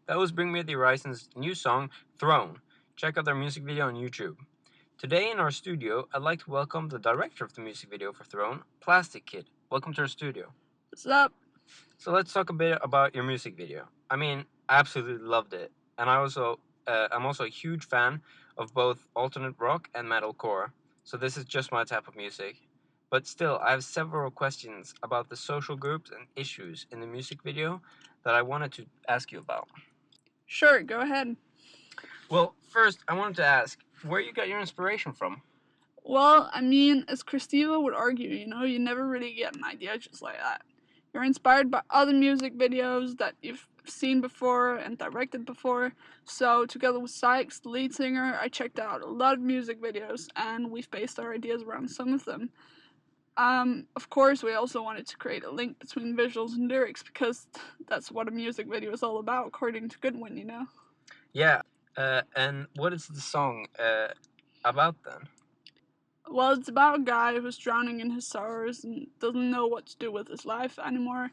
That was Bring Me the Horizon's new song, Throne. Check out their music video on YouTube. Today in our studio, I'd like to welcome the director of the music video for Throne, Plastic Kid. Welcome to our studio. What's up? So let's talk a bit about your music video. I absolutely loved it. And I'm also a huge fan of both alternate rock and metalcore. So this is just my type of music. But still, I have several questions about the social groups and issues in the music video that I wanted to ask you about. Sure, go ahead. Well, first, I wanted to ask where you got your inspiration from. Well, as Christiva would argue, you never really get an idea just like that. You're inspired by other music videos that you've seen before and directed before. So, together with Sykes, the lead singer, I checked out a lot of music videos and we've based our ideas around some of them. Of course, we also wanted to create a link between visuals and lyrics because that's what a music video is all about, according to Goodwin. Yeah, and what is the song about then? Well, it's about a guy who's drowning in his sorrows and doesn't know what to do with his life anymore.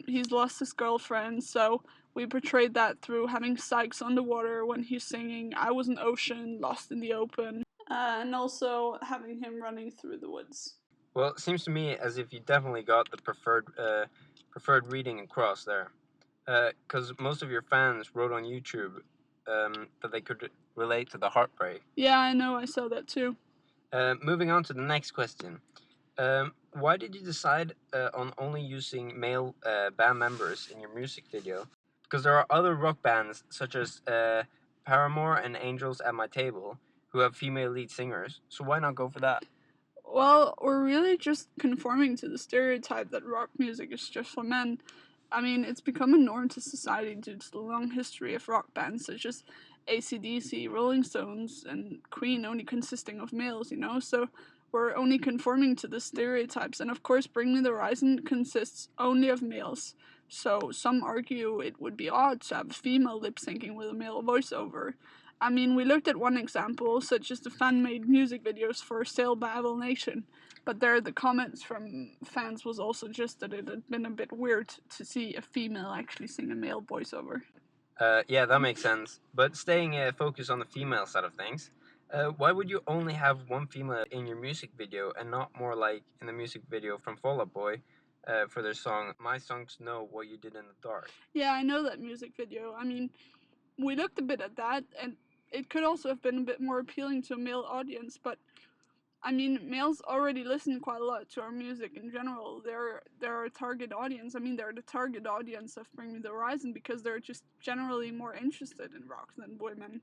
He's lost his girlfriend, so we portrayed that through having Sykes underwater when he's singing I Was an Ocean, Lost in the Open, and also having him running through the woods. Well, it seems to me as if you definitely got the preferred reading across there, because most of your fans wrote on YouTube that they could relate to the heartbreak. Yeah, I know, I saw that too. Moving on to the next question. Why did you decide on only using male band members in your music video? Because there are other rock bands such as Paramore and Angels at My Table who have female lead singers, so why not go for that? Well, we're really just conforming to the stereotype that rock music is just for men. It's become a norm to society due to the long history of rock bands such as AC/DC, Rolling Stones, and Queen only consisting of males. So we're only conforming to the stereotypes. And of course, Bring Me the Horizon consists only of males. So some argue it would be odd to have a female lip syncing with a male voiceover. We looked at one example, such as the fan-made music videos for Sail by Evil Nation, but there the comments from fans was also just that it had been a bit weird to see a female actually sing a male voiceover. Yeah, that makes sense. But staying focused on the female side of things, why would you only have one female in your music video and not more like in the music video from Fall Out Boy for their song My Songs Know What You Did in the Dark? Yeah, I know that music video. We looked a bit at that, and it could also have been a bit more appealing to a male audience, but males already listen quite a lot to our music in general. They're a target audience. They're the target audience of Bring Me the Horizon because they're just generally more interested in rock than women.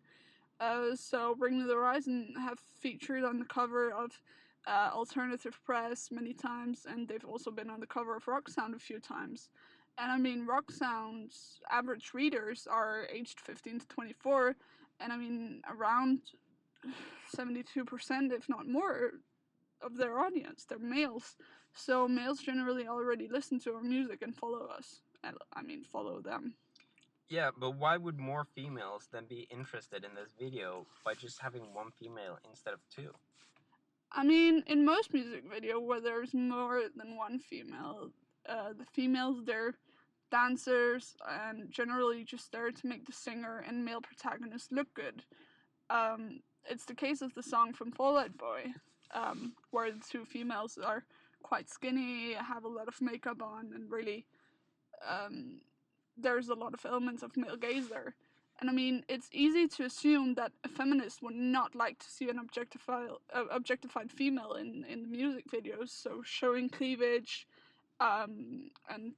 So Bring Me the Horizon have featured on the cover of Alternative Press many times, and they've also been on the cover of Rock Sound a few times. And Rock Sound's average readers are aged 15 to 24, and around 72%, if not more, of their audience, they're males. So males generally already listen to our music and follow us. Follow them. Yeah, but why would more females then be interested in this video by just having one female instead of two? In most music video where there's more than one female, the females, they're dancers and generally just there to make the singer and male protagonist look good. It's the case of the song from Fall Out Boy, where the two females are quite skinny, have a lot of makeup on, and really, there's a lot of elements of male gaze there. And it's easy to assume that a feminist would not like to see an objectified female in the music videos, so showing cleavage, and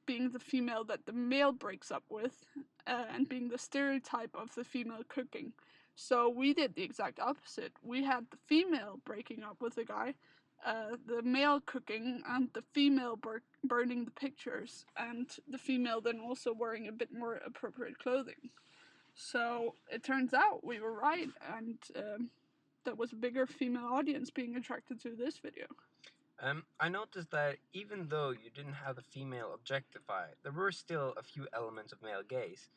being the female that the male breaks up with, and being the stereotype of the female cooking. So we did the exact opposite. We had the female breaking up with the guy, the male cooking, and the female burning the pictures, and the female then also wearing a bit more appropriate clothing. So it turns out we were right, and there was a bigger female audience being attracted to this video. I noticed that even though you didn't have the female objectified, there were still a few elements of male gaze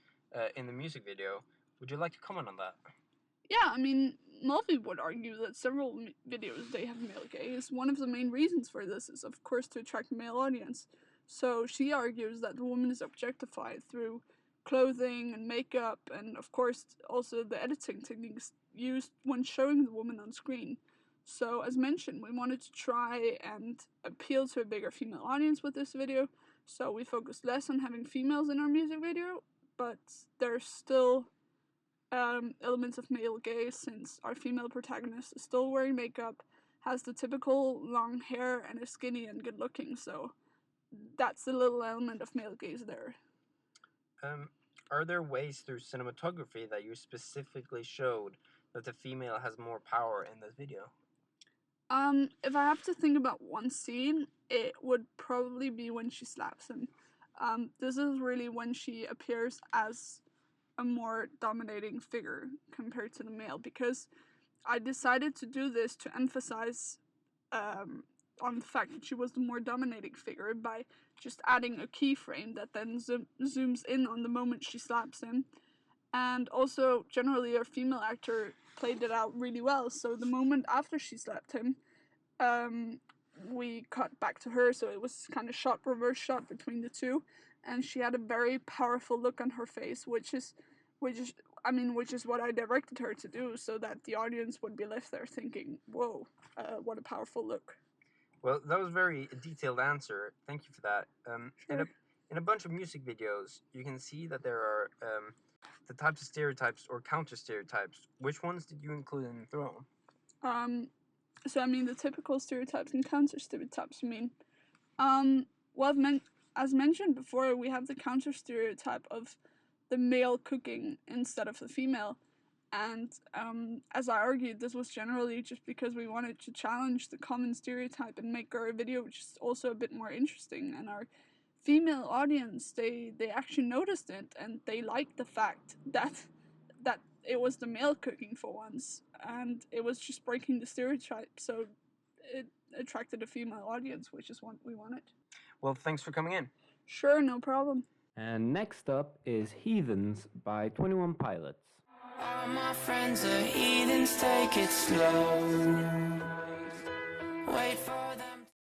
in the music video. Would you like to comment on that? Yeah, Mulvey would argue that several videos they have male gaze. One of the main reasons for this is, of course, to attract a male audience. So she argues that the woman is objectified through clothing and makeup, and of course also the editing techniques used when showing the woman on screen. So as mentioned, we wanted to try and appeal to a bigger female audience with this video, so we focused less on having females in our music video, but there's still elements of male gaze, since our female protagonist is still wearing makeup, has the typical long hair, and is skinny and good looking, so that's a little element of male gaze there. Are there ways through cinematography that you specifically showed that the female has more power in this video? If I have to think about one scene, it would probably be when she slaps him. This is really when she appears as a more dominating figure compared to the male, because I decided to do this to emphasize on the fact that she was the more dominating figure by just adding a keyframe that then zooms in on the moment she slaps him. And also, generally, our female actor played it out really well. So the moment after she slapped him, we cut back to her, so it was kind of reverse shot between the two, and she had a very powerful look on her face, which is what I directed her to do, so that the audience would be left there thinking, "Whoa, what a powerful look." Well, that was a very detailed answer. Thank you for that. Sure. In a bunch of music videos, you can see that there are the types of stereotypes or counter stereotypes. Which ones did you include in the Throne? So the typical stereotypes and counter stereotypes. Well, as mentioned before, we have the counter stereotype of the male cooking instead of the female. And as I argued, this was generally just because we wanted to challenge the common stereotype and make our video just also a bit more interesting. And our female audience, they actually noticed it, and they liked the fact that it was the male cooking for once, and it was just breaking the stereotype. So it attracted a female audience, which is what we wanted. Well, thanks for coming in. Sure, no problem. And next up is Heathens by 21 Pilots. All my friends are heathens, take it slow. Wait for